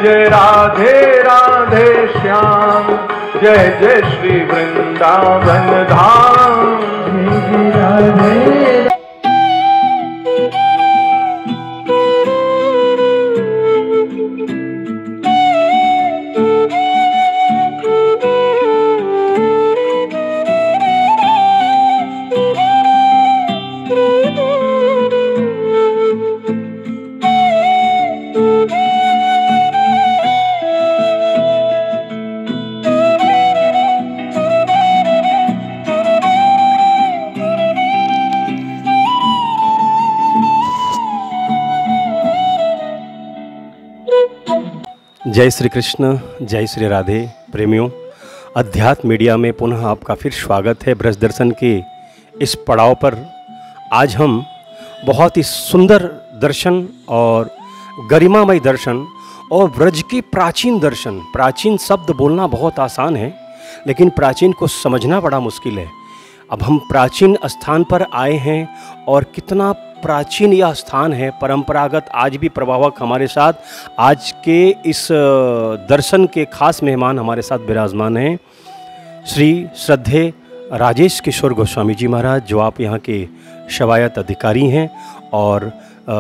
जय राधे राधे श्याम, जय जय श्री वृंदावन धाम। जय राधे जय श्री कृष्ण, जय श्री राधे। प्रेमियों, अध्यात्म मीडिया में पुनः आपका फिर स्वागत है। ब्रज दर्शन के इस पड़ाव पर आज हम बहुत ही सुंदर दर्शन और गरिमामय दर्शन और ब्रज के प्राचीन दर्शन। प्राचीन शब्द बोलना बहुत आसान है, लेकिन प्राचीन को समझना बड़ा मुश्किल है। अब हम प्राचीन स्थान पर आए हैं और कितना प्राचीन यह स्थान है, परंपरागत आज भी प्रभावक हमारे साथ आज के इस दर्शन के खास मेहमान हमारे साथ विराजमान हैं श्री श्रद्धे राजेश किशोर गोस्वामी जी महाराज, जो आप यहाँ के शवायत अधिकारी हैं। और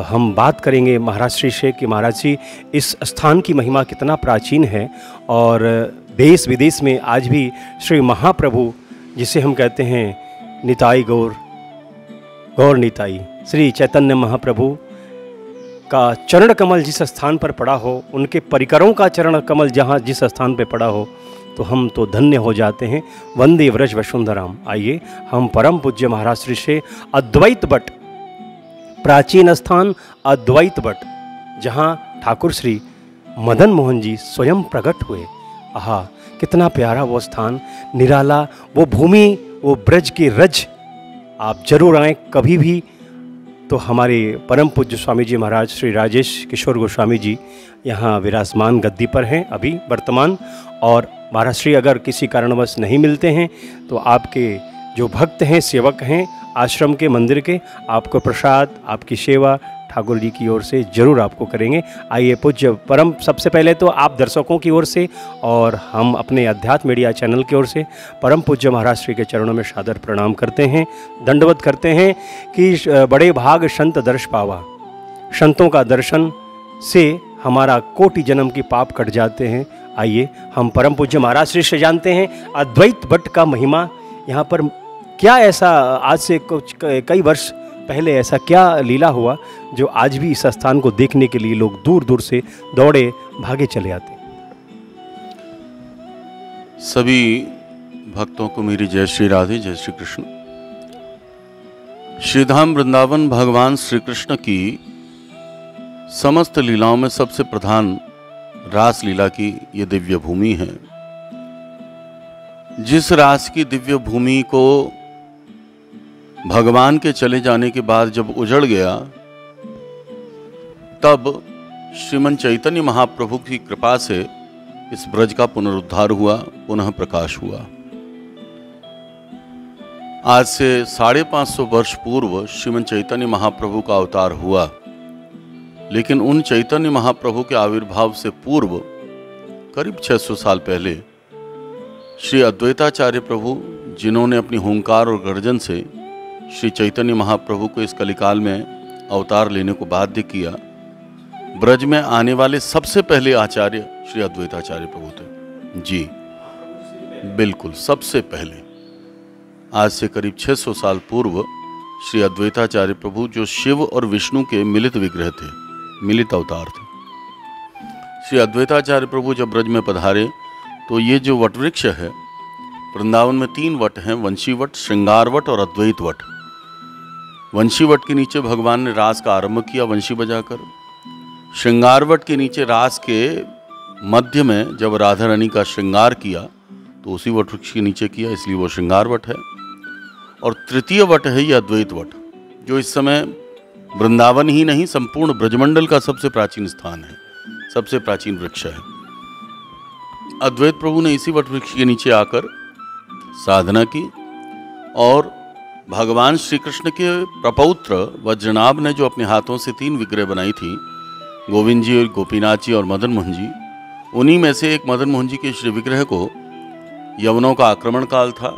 हम बात करेंगे महाराज श्री से कि महाराज जी इस स्थान की महिमा कितना प्राचीन है और देश विदेश में आज भी श्री महाप्रभु, जिसे हम कहते हैं निताई गौर गौर निताई, श्री चैतन्य महाप्रभु का चरण कमल जिस स्थान पर पड़ा हो, उनके परिकरों का चरण कमल जहाँ जिस स्थान पर पड़ा हो, तो हम तो धन्य हो जाते हैं। वंदे व्रज वसुंधराम। आइए हम परम पूज्य महाराज श्री से अद्वैत बट, प्राचीन स्थान अद्वैत बट, जहाँ ठाकुर श्री मदन मोहन जी स्वयं प्रकट हुए। आहा, कितना प्यारा वो स्थान, निराला वो भूमि, वो ब्रज की रज। आप जरूर आएँ कभी भी। तो हमारे परम पूज्य स्वामी जी महाराज श्री राजेश किशोर गोस्वामी जी यहाँ विराजमान गद्दी पर हैं अभी वर्तमान। और महाराज श्री अगर किसी कारणवश नहीं मिलते हैं तो आपके जो भक्त हैं, सेवक हैं आश्रम के, मंदिर के, आपको प्रसाद, आपकी सेवा ठाकुर जी की ओर से जरूर आपको करेंगे। आइए पूज्य परम, सबसे पहले तो आप दर्शकों की ओर से और हम अपने अध्यात्म मीडिया चैनल की ओर से परम पूज्य महाराज श्री के चरणों में सादर प्रणाम करते हैं, दंडवत करते हैं कि बड़े भाग संत दर्श पावा। संतों का दर्शन से हमारा कोटि जन्म की पाप कट जाते हैं। आइए हम परम पूज्य महाराज श्री से जानते हैं अद्वैत भट्ट का महिमा। यहाँ पर क्या ऐसा आज से कुछ कई वर्ष पहले ऐसा क्या लीला हुआ जो आज भी इस स्थान को देखने के लिए लोग दूर दूर से दौड़े भागे चले आते? सभी भक्तों को मेरी जय श्री राधे, जय श्री कृष्ण। श्रीधाम वृंदावन भगवान श्री कृष्ण की समस्त लीलाओं में सबसे प्रधान रास लीला की ये दिव्य भूमि है। जिस रास की दिव्य भूमि को भगवान के चले जाने के बाद जब उजड़ गया, तब श्रीमन चैतन्य महाप्रभु की कृपा से इस ब्रज का पुनरुद्धार हुआ, पुनः प्रकाश हुआ। आज से 550 वर्ष पूर्व श्रीमन चैतन्य महाप्रभु का अवतार हुआ, लेकिन उन चैतन्य महाप्रभु के आविर्भाव से पूर्व करीब 600 साल पहले श्री अद्वैताचार्य प्रभु, जिन्होंने अपनी हुंकार और गर्जन से श्री चैतन्य महाप्रभु को इस कलिकाल में अवतार लेने को बाध्य किया, ब्रज में आने वाले सबसे पहले आचार्य श्री अद्वैताचार्य प्रभु थे। जी बिल्कुल, सबसे पहले। आज से करीब 600 साल पूर्व श्री अद्वैताचार्य प्रभु, जो शिव और विष्णु के मिलित विग्रह थे, मिलित अवतार थे, श्री अद्वैताचार्य प्रभु जब ब्रज में पधारे तो ये जो वटवृक्ष है, वृंदावन में 3 वट हैं, वंशी वट, श्रृंगार वट और अद्वैत वट। वंशी वट के नीचे भगवान ने रास का आरंभ किया वंशी बजाकर। श्रृंगार वट के नीचे रास के मध्य में जब राधा रानी का श्रृंगार किया तो उसी वट वृक्ष के नीचे किया, इसलिए वो श्रृंगार वट है। और तृतीय वट है ये अद्वैत वट, जो इस समय वृंदावन ही नहीं संपूर्ण ब्रजमंडल का सबसे प्राचीन स्थान है, सबसे प्राचीन वृक्ष है। अद्वैत प्रभु ने इसी वट वृक्ष के नीचे आकर साधना की और भगवान श्री कृष्ण के प्रपौत्र वज्रनाभ ने जो अपने हाथों से 3 विग्रह बनाई थी, गोविंद जी, गोपीनाथ जी और मदन मोहन जी, उन्हीं में से एक मदन मोहन जी के श्री विग्रह को यवनों का आक्रमण काल था,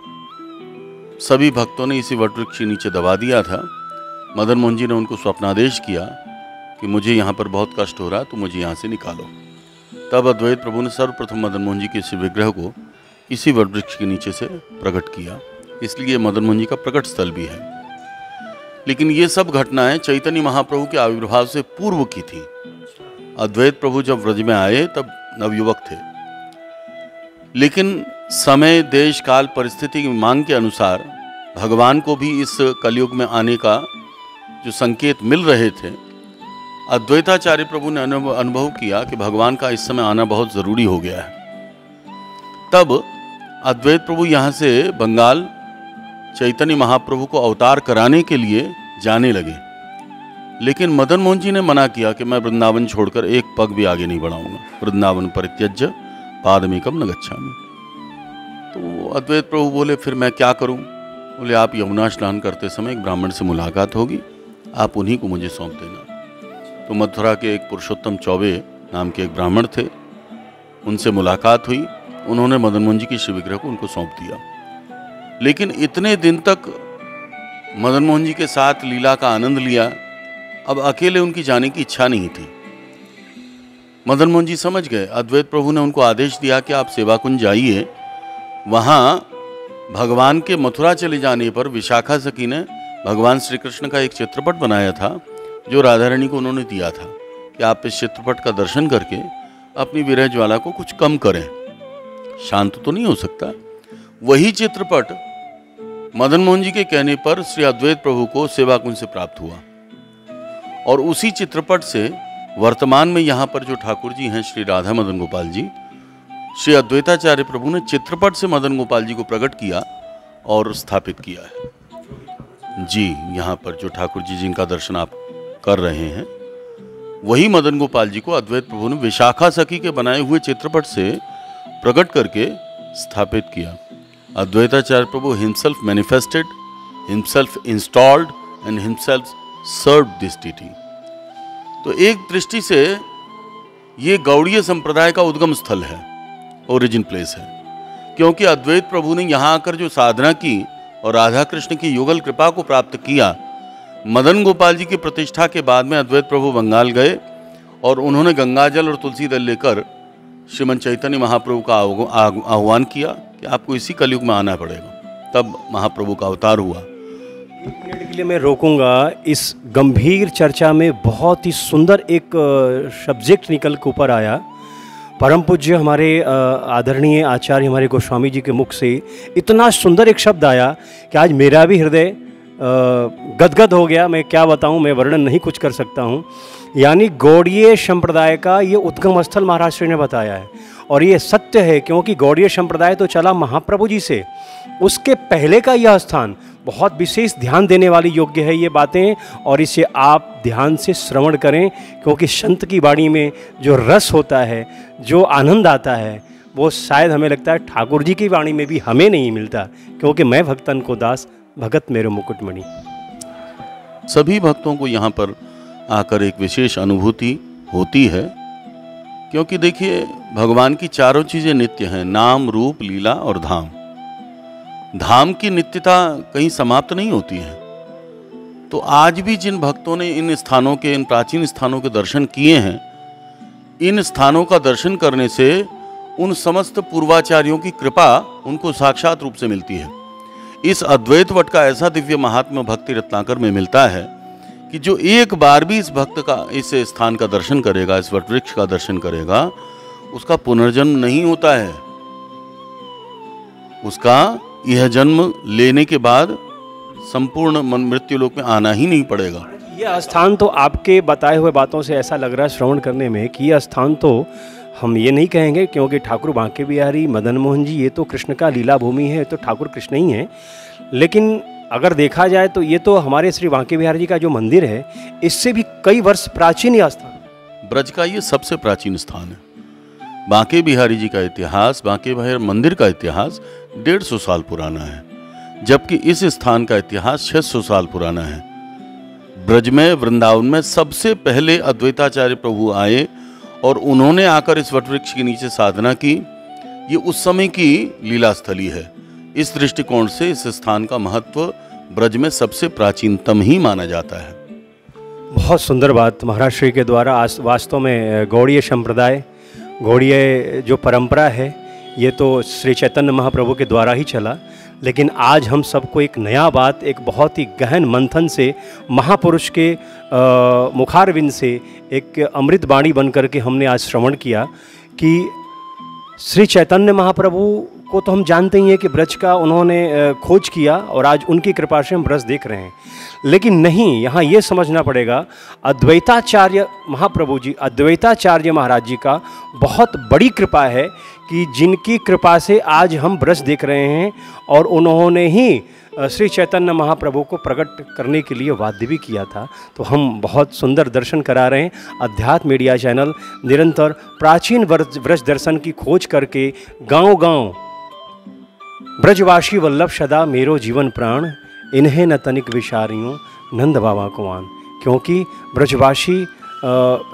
सभी भक्तों ने इसी वटवृक्ष के नीचे दबा दिया था। मदन मोहन जी ने उनको स्वप्नादेश किया कि मुझे यहाँ पर बहुत कष्ट हो रहा है, तो मुझे यहाँ से निकालो। तब अद्वैत प्रभु ने सर्वप्रथम मदन मोहन जी के श्री विग्रह को इसी वटवृक्ष के नीचे से प्रकट किया, इसलिए मदन मोहन जी का प्रकट स्थल भी है। लेकिन ये सब घटनाएं चैतन्य महाप्रभु के आविर्भाव से पूर्व की थी। अद्वैत प्रभु जब व्रज में आए तब नवयुवक थे, लेकिन समय, देश, काल, परिस्थिति की मांग के अनुसार भगवान को भी इस कलयुग में आने का जो संकेत मिल रहे थे, अद्वैताचार्य प्रभु ने अनुभव किया कि भगवान का इस समय आना बहुत जरूरी हो गया है। तब अद्वैत प्रभु यहाँ से बंगाल चैतन्य महाप्रभु को अवतार कराने के लिए जाने लगे, लेकिन मदन मोहन जी ने मना किया कि मैं वृंदावन छोड़कर एक पग भी आगे नहीं बढ़ाऊंगा। वृंदावन परित्यज्य पादमेकम न गच्छामि। तो अद्वैत प्रभु बोले, फिर मैं क्या करूं? बोले, आप यमुना स्नान करते समय एक ब्राह्मण से मुलाकात होगी, आप उन्हीं को मुझे सौंप देना। तो मथुरा के एक पुरुषोत्तम चौबे नाम के एक ब्राह्मण थे, उनसे मुलाकात हुई। उन्होंने मदन मोहन जी की श्री विग्रह को उनको सौंप दिया। लेकिन इतने दिन तक मदन मोहन जी के साथ लीला का आनंद लिया, अब अकेले उनकी जाने की इच्छा नहीं थी। मदन मोहन जी समझ गए। अद्वैत प्रभु ने उनको आदेश दिया कि आप सेवा कुंज जाइए। वहाँ भगवान के मथुरा चले जाने पर विशाखा सखी ने भगवान श्री कृष्ण का एक चित्रपट बनाया था, जो राधा रानी को उन्होंने दिया था कि आप इस चित्रपट का दर्शन करके अपनी विरह ज्वाला को कुछ कम करें। शांत तो नहीं हो सकता। वही चित्रपट मदन मोहन जी के कहने पर श्री अद्वैत प्रभु को सेवा कुंज से प्राप्त हुआ, और उसी चित्रपट से वर्तमान में यहाँ पर जो ठाकुर जी हैं श्री राधा मदन गोपाल जी, श्री अद्वैताचार्य प्रभु ने चित्रपट से मदन गोपाल जी को प्रकट किया और स्थापित किया है। जी, यहाँ पर जो ठाकुर जी जिनका दर्शन आप कर रहे हैं, वही मदन गोपाल जी को अद्वैत प्रभु ने विशाखा सखी के बनाए हुए चित्रपट से प्रकट करके स्थापित किया। Advaitacharya Prabhu himself manifested, himself installed and himself served this deity. तो एक दृष्टि से ये गौड़ीय संप्रदाय का उद्गम स्थल है, ओरिजिन प्लेस है, क्योंकि अद्वैत प्रभु ने यहाँ आकर जो साधना की और राधा कृष्ण की युगल कृपा को प्राप्त किया। मदन गोपाल जी की प्रतिष्ठा के बाद में अद्वैत प्रभु बंगाल गए और उन्होंने गंगाजल और तुलसी दल लेकर श्रीमन चैतन्य महाप्रभु का आह्वान किया कि आपको इसी कलयुग में आना पड़ेगा। तब महाप्रभु का अवतार हुआ। एक मिनट के लिए मैं रोकूंगा। इस गंभीर चर्चा में बहुत ही सुंदर एक सब्जेक्ट निकल के ऊपर आया। परम पूज्य हमारे आदरणीय आचार्य हमारे गोस्वामी जी के मुख से इतना सुंदर एक शब्द आया कि आज मेरा भी हृदय गदगद हो गया। मैं क्या बताऊं, मैं वर्णन नहीं कुछ कर सकता हूं। यानी गौड़ीय संप्रदाय का ये उद्गम स्थल महाराज श्री ने बताया है, और ये सत्य है, क्योंकि गौड़ीय संप्रदाय तो चला महाप्रभु जी से, उसके पहले का यह स्थान बहुत विशेष ध्यान देने वाली योग्य है ये बातें, और इसे आप ध्यान से श्रवण करें, क्योंकि संत की वाणी में जो रस होता है, जो आनंद आता है, वो शायद हमें लगता है ठाकुर जी की वाणी में भी हमें नहीं मिलता, क्योंकि मैं भक्तन को दास भगत मेरो मुकुटमणि। सभी भक्तों को यहाँ पर आकर एक विशेष अनुभूति होती है, क्योंकि देखिए भगवान की चारों चीज़ें नित्य हैं, नाम, रूप, लीला और धाम। धाम की नित्यता कहीं समाप्त नहीं होती है। तो आज भी जिन भक्तों ने इन स्थानों के, इन प्राचीन स्थानों के दर्शन किए हैं, इन स्थानों का दर्शन करने से उन समस्त पूर्वाचार्यों की कृपा उनको साक्षात रूप से मिलती है। इस अद्वैत वट का ऐसा दिव्य महात्म्य भक्ति रत्नाकर में मिलता है कि जो एक बार भी इस भक्त का, इस स्थान का दर्शन करेगा, इस वट वृक्ष का दर्शन करेगा, उसका पुनर्जन्म नहीं होता है। उसका यह जन्म लेने के बाद संपूर्ण मृत्यु लोक में आना ही नहीं पड़ेगा। यह स्थान तो आपके बताए हुए बातों से ऐसा लग रहा है श्रवण करने में कि यह स्थान तो हम ये नहीं कहेंगे, क्योंकि ठाकुर बांके बिहारी मदन मोहन जी ये तो कृष्ण का लीला भूमि है, तो ठाकुर कृष्ण ही हैं। लेकिन अगर देखा जाए तो ये तो हमारे श्री बांके बिहारी जी का जो मंदिर है, इससे भी कई वर्ष प्राचीन यह स्थान, ब्रज का ये सबसे प्राचीन स्थान है। बांके बिहारी जी का इतिहास, बांके बिहारी मंदिर का इतिहास 150 साल पुराना है, जबकि इस स्थान का इतिहास 600 साल पुराना है। ब्रज में, वृंदावन में सबसे पहले अद्वैताचार्य प्रभु आए और उन्होंने आकर इस वटवृक्ष के नीचे साधना की। ये उस समय की लीला स्थली है। इस दृष्टिकोण से इस स्थान का महत्व ब्रज में सबसे प्राचीनतम ही माना जाता है। बहुत सुंदर बात महाराज श्री के द्वारा। आज वास्तव में गौड़ीय संप्रदाय, गौड़ीय जो परंपरा है, ये तो श्री चैतन्य महाप्रभु के द्वारा ही चला, लेकिन आज हम सबको एक नया बात, एक बहुत ही गहन मंथन से, महापुरुष के मुखारविंद से एक अमृत वाणी बन करके हमने आज श्रवण किया कि श्री चैतन्य महाप्रभु को तो हम जानते ही हैं कि ब्रज का उन्होंने खोज किया और आज उनकी कृपा से हम ब्रज देख रहे हैं। लेकिन नहीं, यहाँ ये समझना पड़ेगा, अद्वैताचार्य महाप्रभु जी, अद्वैताचार्य महाराज जी का बहुत बड़ी कृपा है कि जिनकी कृपा से आज हम ब्रज देख रहे हैं, और उन्होंने ही श्री चैतन्य महाप्रभु को प्रकट करने के लिए वाद्य भी किया था। तो हम बहुत सुंदर दर्शन करा रहे हैं। अध्यात्म मीडिया चैनल निरंतर प्राचीन ब्रज दर्शन की खोज करके गांव-गांव ब्रजवासी वल्लभ सदा मेरो जीवन प्राण, इन्हें न तनिक विचारियों नंद बाबा को आन। क्योंकि ब्रजवासी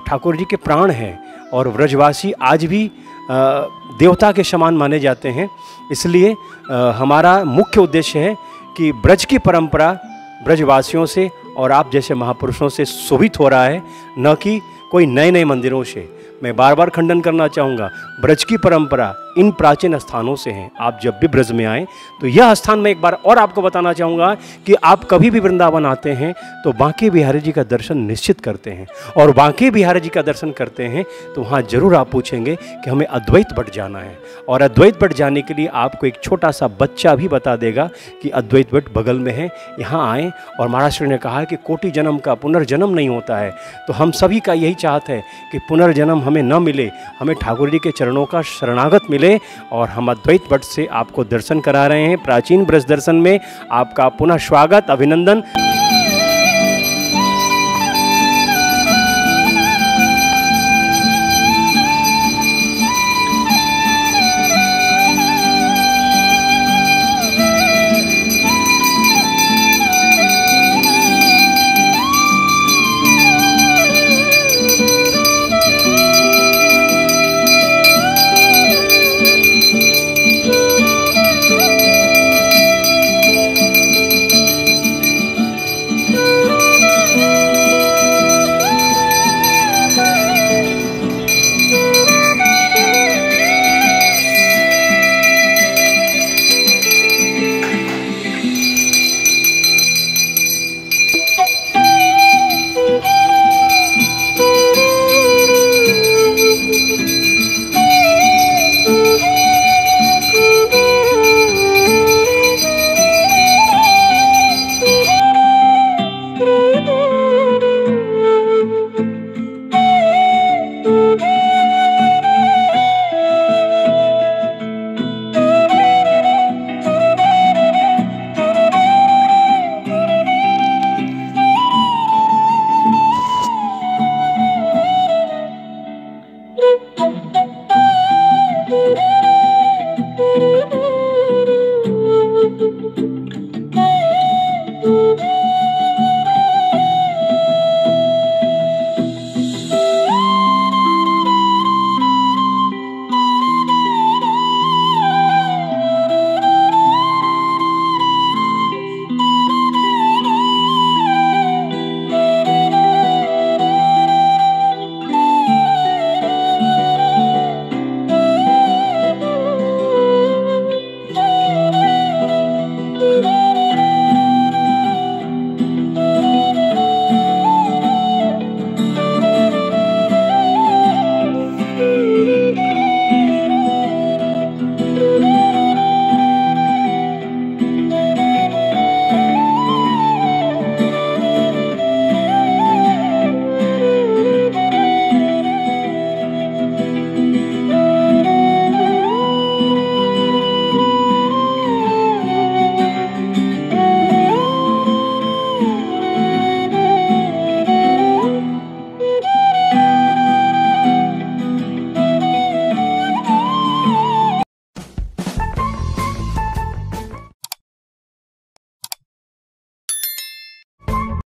ठाकुर जी के प्राण हैं और ब्रजवासी आज भी देवता के समान माने जाते हैं। इसलिए हमारा मुख्य उद्देश्य है कि ब्रज की परंपरा ब्रजवासियों से और आप जैसे महापुरुषों से शोभित हो रहा है, न कि कोई नए नए मंदिरों से। मैं बार बार खंडन करना चाहूँगा, ब्रज की परंपरा इन प्राचीन स्थानों से हैं। आप जब भी ब्रज में आएँ तो यह स्थान मैं एक बार और आपको बताना चाहूँगा कि आप कभी भी वृंदावन आते हैं तो बांके बिहारी जी का दर्शन निश्चित करते हैं, और बांके बिहारी जी का दर्शन करते हैं तो वहाँ जरूर आप पूछेंगे कि हमें अद्वैत भट जाना है, और अद्वैत भट जाने के लिए आपको एक छोटा सा बच्चा भी बता देगा कि अद्वैत भट बगल में है, यहाँ आएँ। और महाराज श्री ने कहा है कि कोटि जन्म का पुनर्जन्म नहीं होता है, तो हम सभी का यही चाहत है कि पुनर्जन्म हमें न मिले, हमें ठाकुर जी के चरणों का शरणागत मिले। और हम अद्वैत भट से आपको दर्शन करा रहे हैं। प्राचीन ब्रज दर्शन में आपका पुनः स्वागत, अभिनंदन।